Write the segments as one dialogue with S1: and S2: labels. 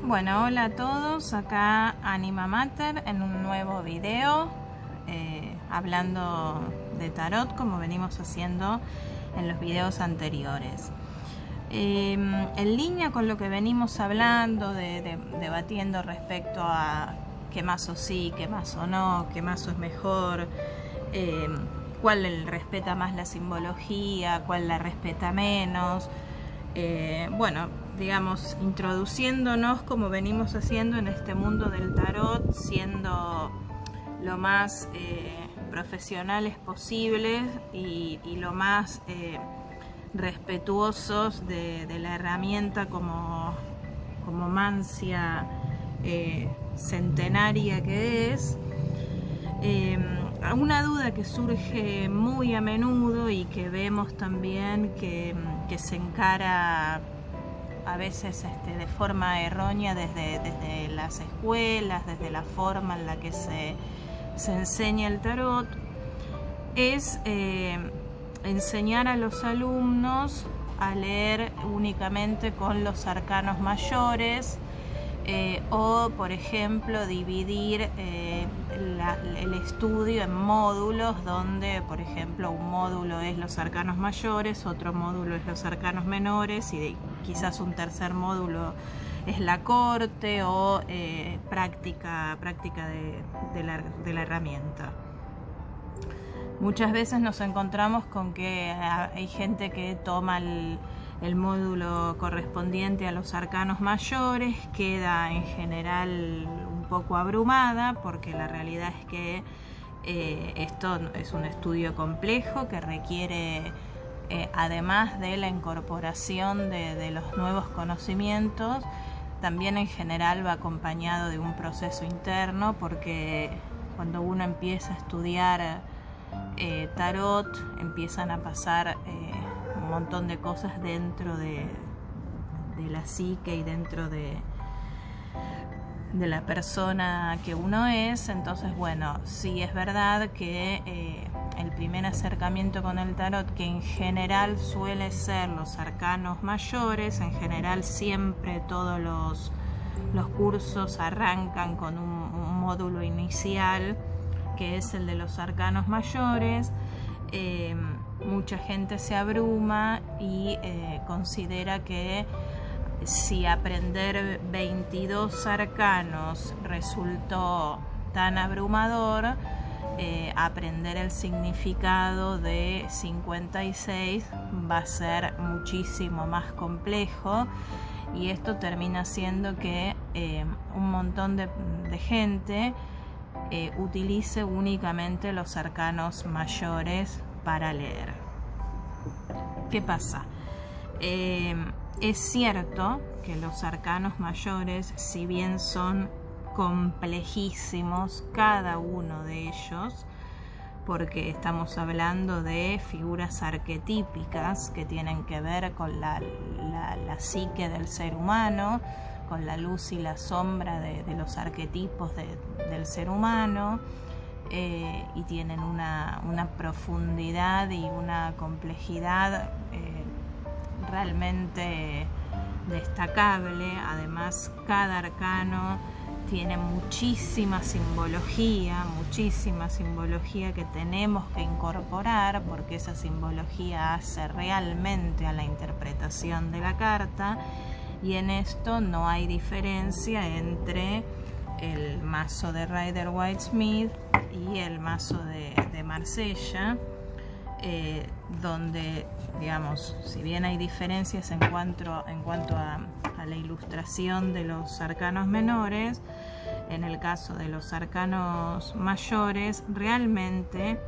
S1: Bueno, hola a todos, acá Anima Mater en un nuevo video hablando de tarot como venimos haciendo en los videos anteriores. En línea con lo que venimos hablando, debatiendo respecto a qué mazo sí, qué mazo no, qué mazo es mejor, cuál respeta más la simbología, cuál la respeta menos. Bueno, digamos, introduciéndonos como venimos haciendo en este mundo del tarot, siendo lo más profesionales posibles y lo más respetuosos de la herramienta como mancia centenaria que es. Una duda que surge muy a menudo y que vemos también que se encara a veces de forma errónea desde las escuelas, desde la forma en la que se enseña el tarot, es enseñar a los alumnos a leer únicamente con los arcanos mayores, o por ejemplo dividir el estudio en módulos donde por ejemplo un módulo es los arcanos mayores, otro módulo es los arcanos menores y quizás un tercer módulo es la corte o práctica de la herramienta. Muchas veces nos encontramos con que hay gente que toma el módulo correspondiente a los arcanos mayores, queda en general un poco abrumada porque la realidad es que esto es un estudio complejo que requiere, además de la incorporación de los nuevos conocimientos, también en general va acompañado de un proceso interno, porque cuando uno empieza a estudiar tarot empiezan a pasar un montón de cosas dentro de la psique y dentro de la persona que uno es. Entonces, bueno, sí es verdad que el primer acercamiento con el tarot, que en general suele ser los arcanos mayores, en general siempre todos los cursos arrancan con un módulo inicial que es el de los arcanos mayores. Mucha gente se abruma y considera que si aprender 22 arcanos resultó tan abrumador, aprender el significado de 56 va a ser muchísimo más complejo, y esto termina siendo que un montón de gente utilice únicamente los arcanos mayores para leer. ¿Qué pasa? Es cierto que los arcanos mayores, si bien son complejísimos cada uno de ellos, porque estamos hablando de figuras arquetípicas que tienen que ver con la psique del ser humano, con la luz y la sombra de los arquetipos del ser humano, y tienen una profundidad y una complejidad realmente destacable. Además, cada arcano tiene muchísima simbología que tenemos que incorporar, porque esa simbología hace realmente a la interpretación de la carta. Y en esto no hay diferencia entre el mazo de Rider-Waite-Smith y el mazo de Marsella, donde, digamos, si bien hay diferencias en cuanto a la ilustración de los arcanos menores, en el caso de los arcanos mayores realmente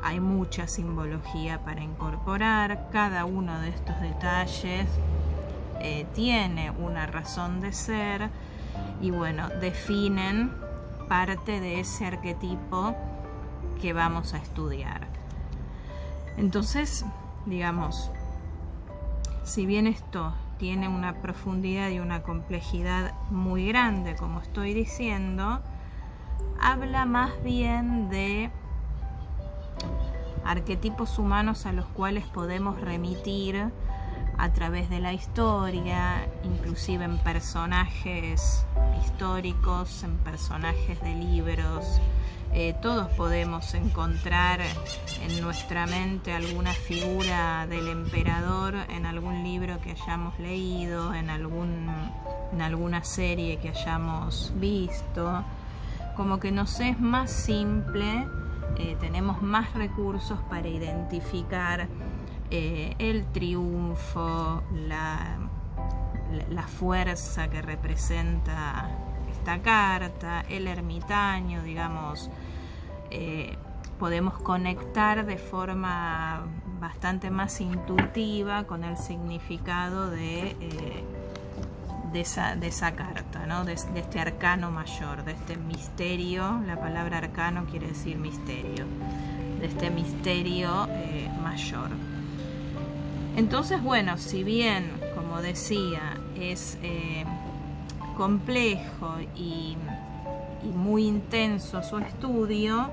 S1: hay mucha simbología para incorporar. Cada uno de estos detalles tiene una razón de ser y, bueno, definen parte de ese arquetipo que vamos a estudiar. Entonces, digamos, si bien esto tiene una profundidad y una complejidad muy grande, como estoy diciendo, habla más bien de arquetipos humanos a los cuales podemos remitir a través de la historia, inclusive en personajes históricos, en personajes de libros. Todos podemos encontrar en nuestra mente alguna figura del emperador en algún libro que hayamos leído, en alguna serie que hayamos visto. Como que nos es más simple, tenemos más recursos para identificar el triunfo, la fuerza que representa esta carta, el ermitaño, digamos. Podemos conectar de forma bastante más intuitiva con el significado de esa carta, ¿no? de este arcano mayor, de este misterio. La palabra arcano quiere decir misterio, de este misterio mayor. Entonces, bueno, si bien, como decía, es complejo y muy intenso su estudio,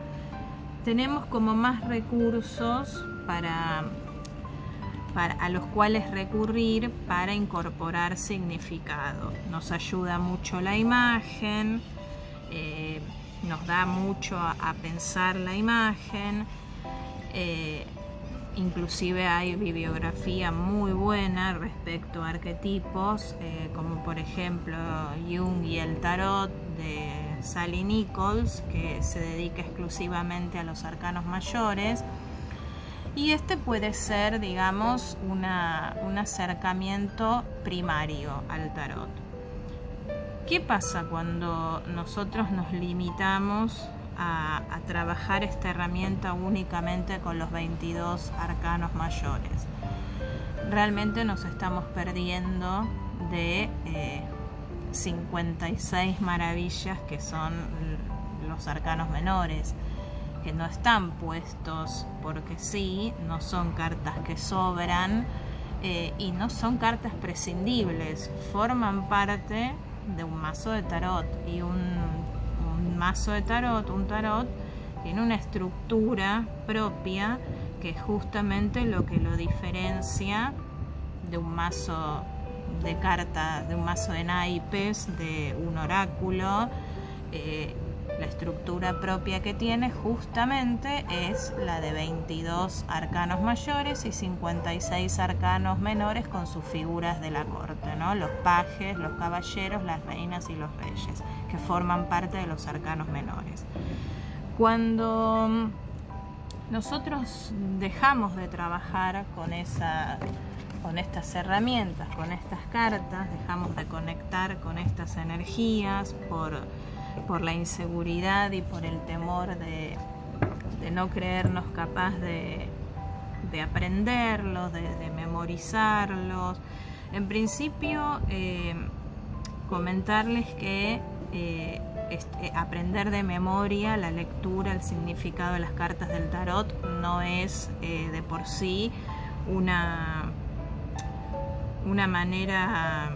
S1: tenemos como más recursos a los cuales recurrir para incorporar significado. Nos ayuda mucho la imagen, nos da mucho a pensar la imagen. Inclusive hay bibliografía muy buena respecto a arquetipos, como por ejemplo Jung y el Tarot de Sally Nichols, que se dedica exclusivamente a los arcanos mayores. Y este puede ser, digamos, un acercamiento primario al tarot. ¿Qué pasa cuando nosotros nos limitamos a trabajar esta herramienta únicamente con los 22 arcanos mayores? Realmente nos estamos perdiendo de 56 maravillas que son los arcanos menores, que no están puestos porque sí, no son cartas que sobran y no son cartas prescindibles, forman parte de un mazo de tarot, y un mazo de tarot, un tarot, tiene una estructura propia que es justamente lo que lo diferencia de un mazo de cartas, de un mazo de naipes, de un oráculo. La estructura propia que tiene justamente es la de 22 arcanos mayores y 56 arcanos menores con sus figuras de la corte, ¿no? Los pajes, los caballeros, las reinas y los reyes, que forman parte de los arcanos menores. Cuando nosotros dejamos de trabajar con estas herramientas, con estas cartas, dejamos de conectar con estas energías por la inseguridad y por el temor de no creernos capaz de aprenderlos, de memorizarlos. En principio, comentarles que aprender de memoria la lectura, el significado de las cartas del tarot no es de por sí una manera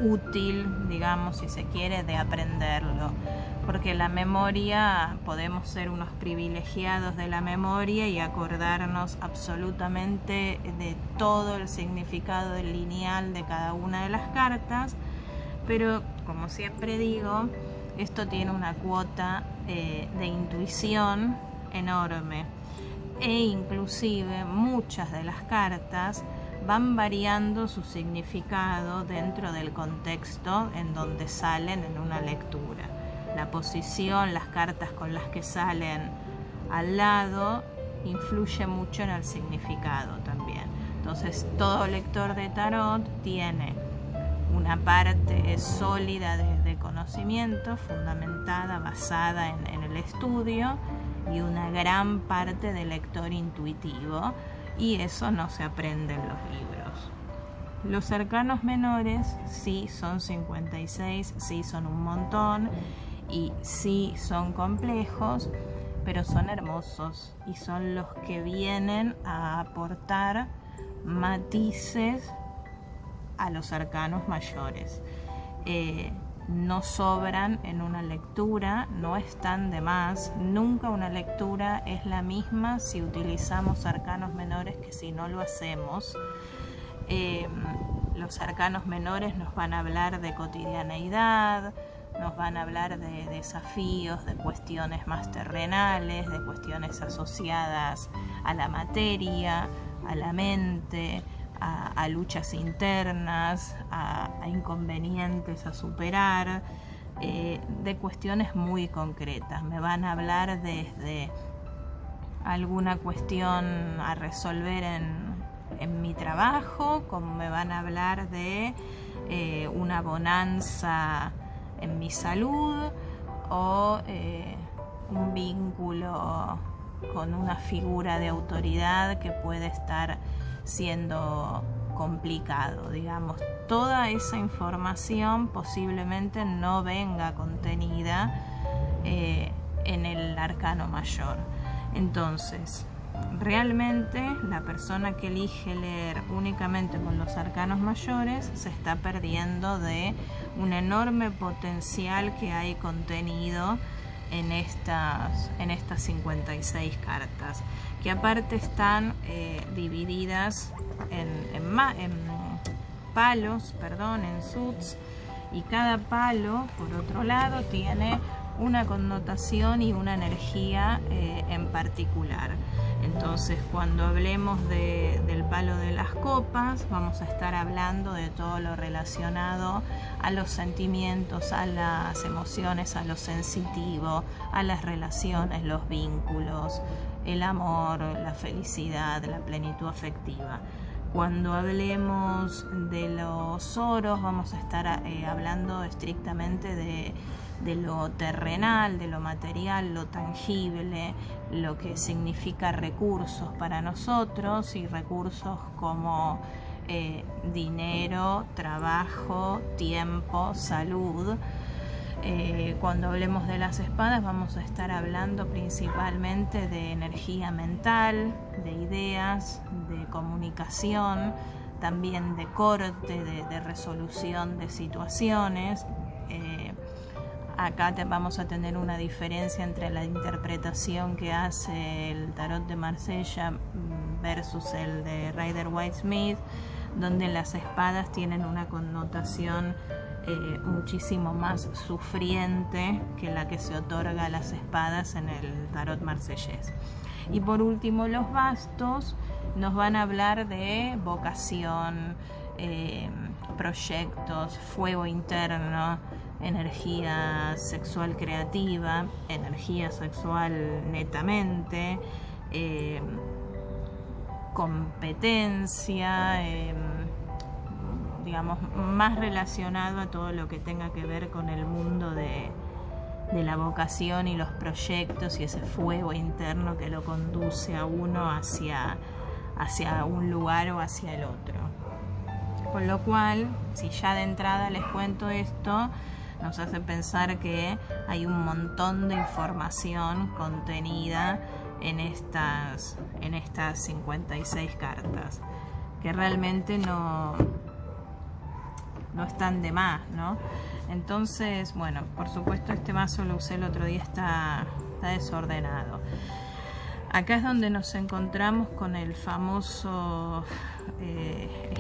S1: útil, digamos, si se quiere, de aprenderlo, porque la memoria, podemos ser unos privilegiados de la memoria y acordarnos absolutamente de todo el significado del lineal de cada una de las cartas, pero como siempre digo, esto tiene una cuota de intuición enorme, e inclusive muchas de las cartas van variando su significado dentro del contexto en donde salen en una lectura. La posición, las cartas con las que salen al lado, influye mucho en el significado también. Entonces, todo lector de tarot tiene una parte sólida de conocimiento, fundamentada, basada en el estudio, y una gran parte de lector intuitivo, y eso no se aprende en los libros. Los arcanos menores sí son 56, sí son un montón y sí son complejos, pero son hermosos y son los que vienen a aportar matices a los arcanos mayores. no sobran en una lectura, no están de más. Nunca una lectura es la misma si utilizamos arcanos menores que si no lo hacemos. Los arcanos menores nos van a hablar de cotidianeidad, nos van a hablar de desafíos, de cuestiones más terrenales, de cuestiones asociadas a la materia, a la mente, a luchas internas, a inconvenientes a superar, de cuestiones muy concretas. Me van a hablar desde alguna cuestión a resolver en mi trabajo, como me van a hablar de una bonanza en mi salud o un vínculo con una figura de autoridad que puede estar siendo complicado, digamos. Toda esa información posiblemente no venga contenida en el arcano mayor. Entonces, realmente la persona que elige leer únicamente con los arcanos mayores se está perdiendo de un enorme potencial que hay contenido en estas 56 cartas, que aparte están divididas en palos, en suits, y cada palo, por otro lado, tiene una connotación y una energía en particular. Entonces, cuando hablemos del palo de las copas, vamos a estar hablando de todo lo relacionado a los sentimientos, a las emociones, a lo sensitivo, a las relaciones, los vínculos, el amor, la felicidad, la plenitud afectiva. Cuando hablemos de los oros, vamos a estar hablando estrictamente de lo terrenal, de lo material, lo tangible, lo que significa recursos para nosotros, y recursos como dinero, trabajo, tiempo, salud. Cuando hablemos de las espadas, vamos a estar hablando principalmente de energía mental, de ideas, de comunicación, también de corte, de resolución de situaciones. Acá vamos a tener una diferencia entre la interpretación que hace el tarot de Marsella versus el de Rider-Waite-Smith, donde las espadas tienen una connotación muchísimo más sufriente que la que se otorga a las espadas en el tarot marsellés. Y por último, los bastos nos van a hablar de vocación, proyectos, fuego interno, energía sexual creativa, energía sexual netamente, competencia, digamos, más relacionado a todo lo que tenga que ver con el mundo de la vocación y los proyectos y ese fuego interno que lo conduce a uno hacia un lugar o hacia el otro. Con lo cual, si ya de entrada les cuento esto, nos hace pensar que hay un montón de información contenida en estas 56 cartas, que realmente no están de más, ¿no? Entonces, bueno, por supuesto este mazo lo usé el otro día, está desordenado. Acá es donde nos encontramos con el famoso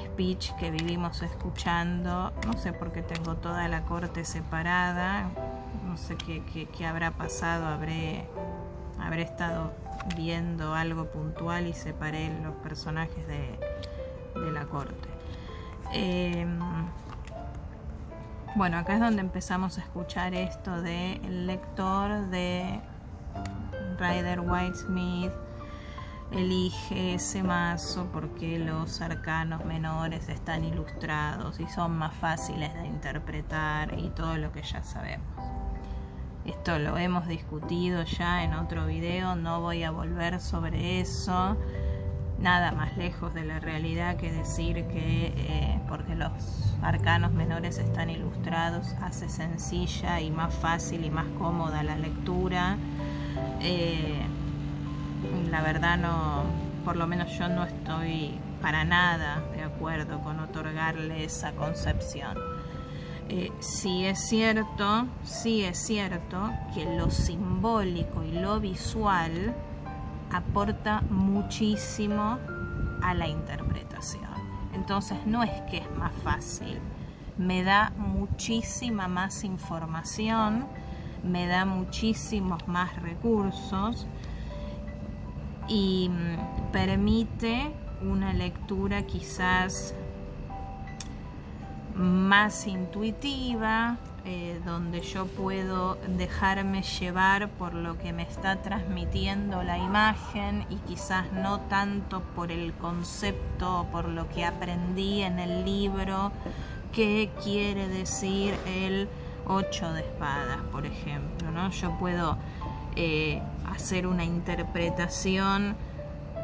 S1: speech que vivimos escuchando. No sé por qué tengo toda la corte separada, no sé qué habrá pasado, habré estado viendo algo puntual y separé los personajes de la corte. Bueno, acá es donde empezamos a escuchar esto de el lector de Rider-Waite-Smith elige ese mazo porque los arcanos menores están ilustrados y son más fáciles de interpretar y todo lo que ya sabemos. Esto lo hemos discutido ya en otro video, no voy a volver sobre eso. Nada más lejos de la realidad que decir que porque los arcanos menores están ilustrados hace sencilla y más fácil y más cómoda la lectura. La verdad no, por lo menos yo no estoy para nada de acuerdo con otorgarle esa concepción. sí es cierto que lo simbólico y lo visual aporta muchísimo a la interpretación. Entonces no es que es más fácil, me da muchísima más información, me da muchísimos más recursos y permite una lectura quizás más intuitiva, donde yo puedo dejarme llevar por lo que me está transmitiendo la imagen y quizás no tanto por el concepto, por lo que aprendí en el libro, qué quiere decir el 8 de espadas, por ejemplo, ¿no? Yo puedo hacer una interpretación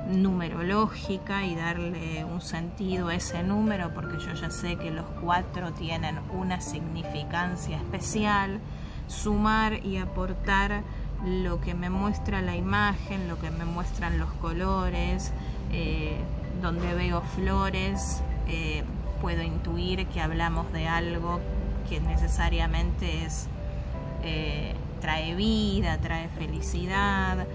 S1: numerológica y darle un sentido a ese número, porque yo ya sé que los 4 tienen una significancia especial, sumar y aportar lo que me muestra la imagen, lo que me muestran los colores, donde veo flores, puedo intuir que hablamos de algo que necesariamente es, trae vida, trae felicidad,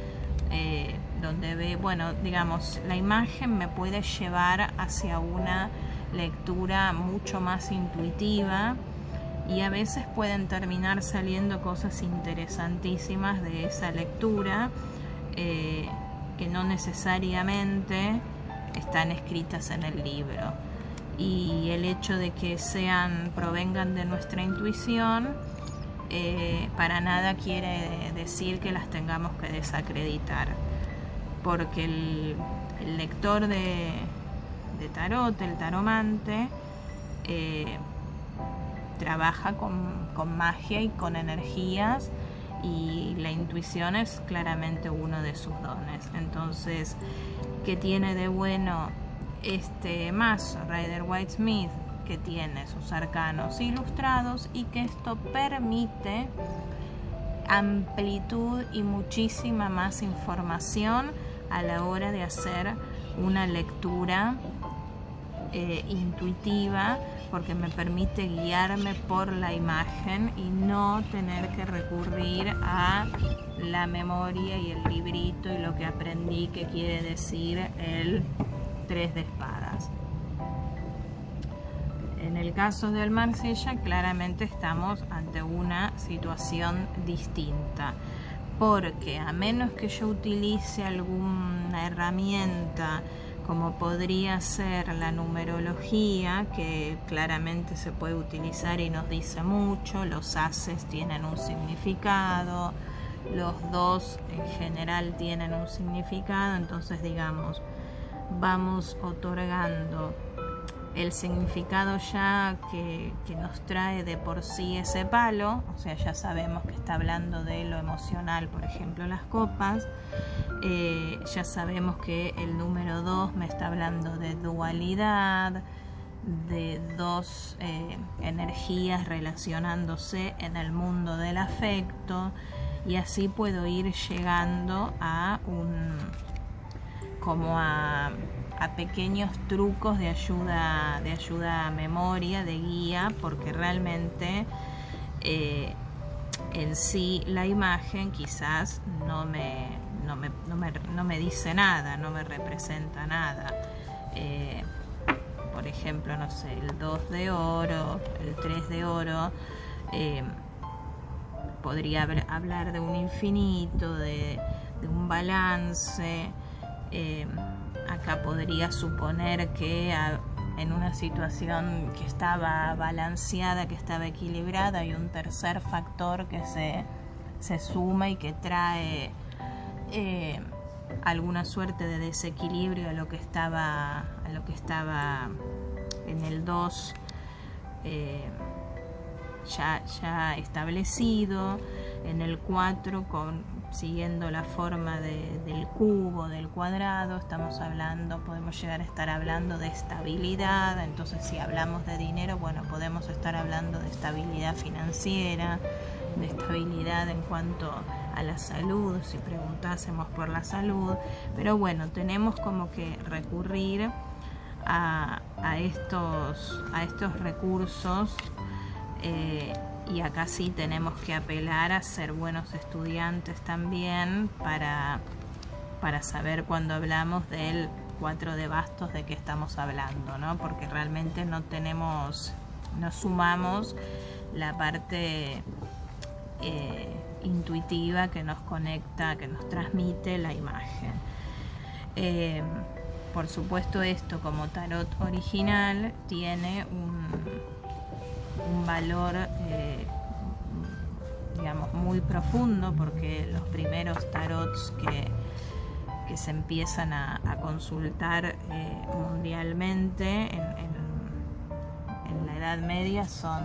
S1: donde ve, bueno, digamos, la imagen me puede llevar hacia una lectura mucho más intuitiva y a veces pueden terminar saliendo cosas interesantísimas de esa lectura, que no necesariamente están escritas en el libro. Y el hecho de que provengan de nuestra intuición, para nada quiere decir que las tengamos que desacreditar, porque el lector de tarot, el taromante, trabaja con magia y con energías, y la intuición es claramente uno de sus dones. Entonces, ¿qué tiene de bueno este mazo Rider-Waite-Smith? Que tiene sus arcanos ilustrados y que esto permite amplitud y muchísima más información a la hora de hacer una lectura intuitiva, porque me permite guiarme por la imagen y no tener que recurrir a la memoria y el librito y lo que aprendí que quiere decir el 3 de espadas. En el caso del Marsella, claramente estamos ante una situación distinta, porque a menos que yo utilice alguna herramienta como podría ser la numerología, que claramente se puede utilizar y nos dice mucho, los haces tienen un significado, los 2 en general tienen un significado, entonces digamos, vamos otorgando el significado ya que nos trae de por sí ese palo, o sea, ya sabemos que está hablando de lo emocional, por ejemplo, las copas, ya sabemos que el número 2 me está hablando de dualidad, de 2 energías relacionándose en el mundo del afecto, y así puedo ir llegando a pequeños trucos de ayuda a memoria, de guía, porque realmente en sí la imagen quizás no me dice nada, no me representa nada. Por ejemplo, no sé, el 2 de oro, el 3 de oro, podría hablar de un infinito, de un balance. Acá podría suponer que en una situación que estaba balanceada, que estaba equilibrada, hay un tercer factor que se suma y que trae alguna suerte de desequilibrio a lo que estaba en el 2 ya establecido, en el 4 siguiendo la forma del cubo, del cuadrado, podemos llegar a estar hablando de estabilidad. Entonces, si hablamos de dinero, bueno, podemos estar hablando de estabilidad financiera, de estabilidad en cuanto a la salud, si preguntásemos por la salud. Pero bueno, tenemos como que recurrir a estos recursos Y acá sí tenemos que apelar a ser buenos estudiantes también para saber cuando hablamos del 4 de bastos de qué estamos hablando, ¿no? Porque realmente no sumamos la parte intuitiva que nos conecta, que nos transmite la imagen. Por supuesto, esto como tarot original tiene un valor digamos muy profundo, porque los primeros tarots que se empiezan a consultar mundialmente en la Edad Media son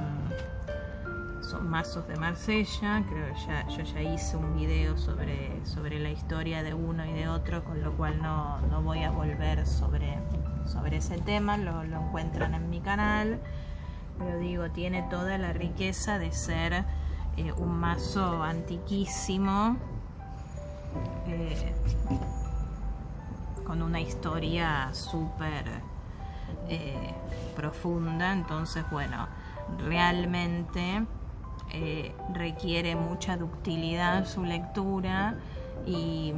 S1: mazos de Marsella. Creo que yo ya hice un video sobre la historia de uno y de otro, con lo cual no voy a volver sobre ese tema. Lo encuentran en mi canal, pero digo, tiene toda la riqueza de ser un mazo antiquísimo, con una historia súper profunda. Entonces, bueno, realmente requiere mucha ductilidad su lectura y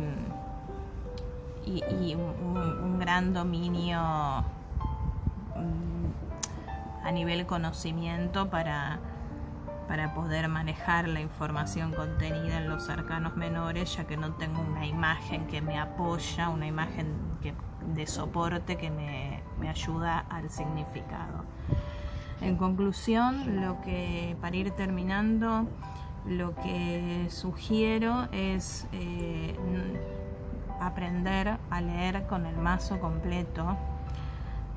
S1: un gran dominio a nivel conocimiento para poder manejar la información contenida en los arcanos menores, ya que no tengo una imagen que me apoya, una imagen de soporte que me ayuda al significado. En conclusión, para ir terminando, lo que sugiero es aprender a leer con el mazo completo.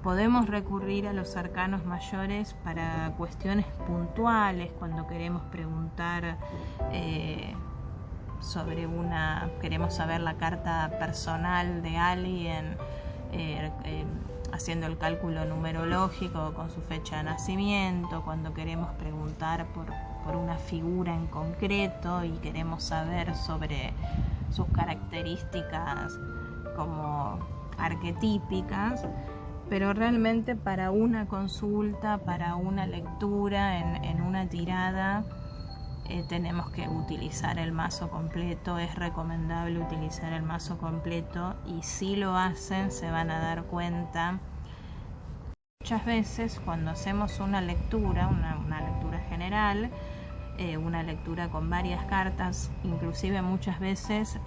S1: Podemos recurrir a los arcanos mayores para cuestiones puntuales, cuando queremos preguntar queremos saber la carta personal de alguien, haciendo el cálculo numerológico con su fecha de nacimiento, cuando queremos preguntar por una figura en concreto y queremos saber sobre sus características como arquetípicas. Pero realmente para una consulta, para una lectura en una tirada, tenemos que utilizar el mazo completo. Es recomendable utilizar el mazo completo, y si lo hacen se van a dar cuenta. Muchas veces cuando hacemos una lectura, una lectura general, una lectura con varias cartas, inclusive muchas veces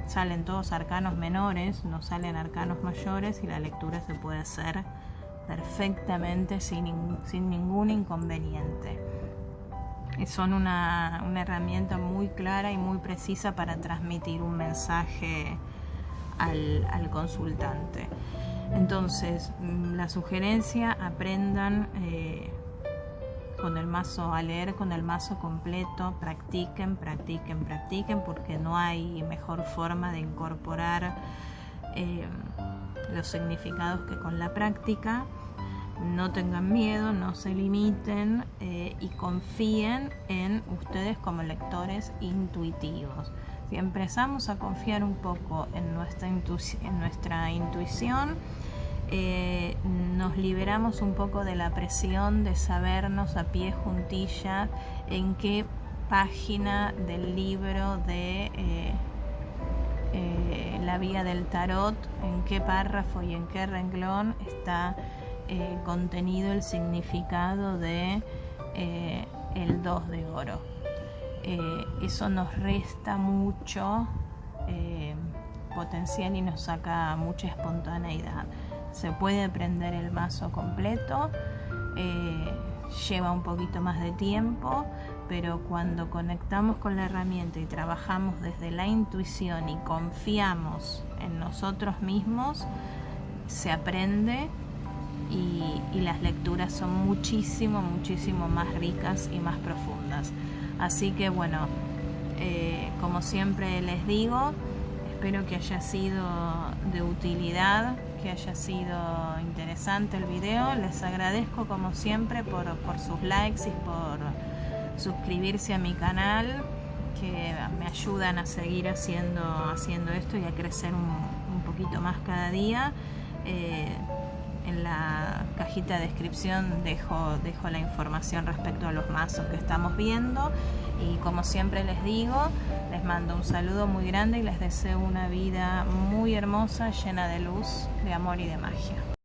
S1: salen todos arcanos menores, no salen arcanos mayores, y la lectura se puede hacer perfectamente sin ningún inconveniente. Son una herramienta muy clara y muy precisa para transmitir un mensaje al consultante. Entonces, la sugerencia: aprendan con el mazo, a leer con el mazo completo, practiquen, porque no hay mejor forma de incorporar los significados que con la práctica. No tengan miedo, no se limiten, y confíen en ustedes como lectores intuitivos. Si empezamos a confiar un poco en nuestra intuición, nos liberamos un poco de la presión de sabernos a pie juntillas en qué página del libro de La Vía del Tarot, en qué párrafo y en qué renglón está contenido el significado de el 2 de oro. Eso nos resta mucho potencial y nos saca mucha espontaneidad. Se puede aprender el mazo completo, lleva un poquito más de tiempo, pero cuando conectamos con la herramienta y trabajamos desde la intuición y confiamos en nosotros mismos, se aprende. Y las lecturas son muchísimo más ricas y más profundas. Así que bueno, como siempre les digo, espero que haya sido de utilidad, que haya sido interesante el video. Les agradezco como siempre por sus likes y por suscribirse a mi canal, que me ayudan a seguir haciendo esto y a crecer un poquito más cada día. En la cajita de descripción dejo la información respecto a los mazos que estamos viendo. Y como siempre les digo, les mando un saludo muy grande y les deseo una vida muy hermosa, llena de luz, de amor y de magia.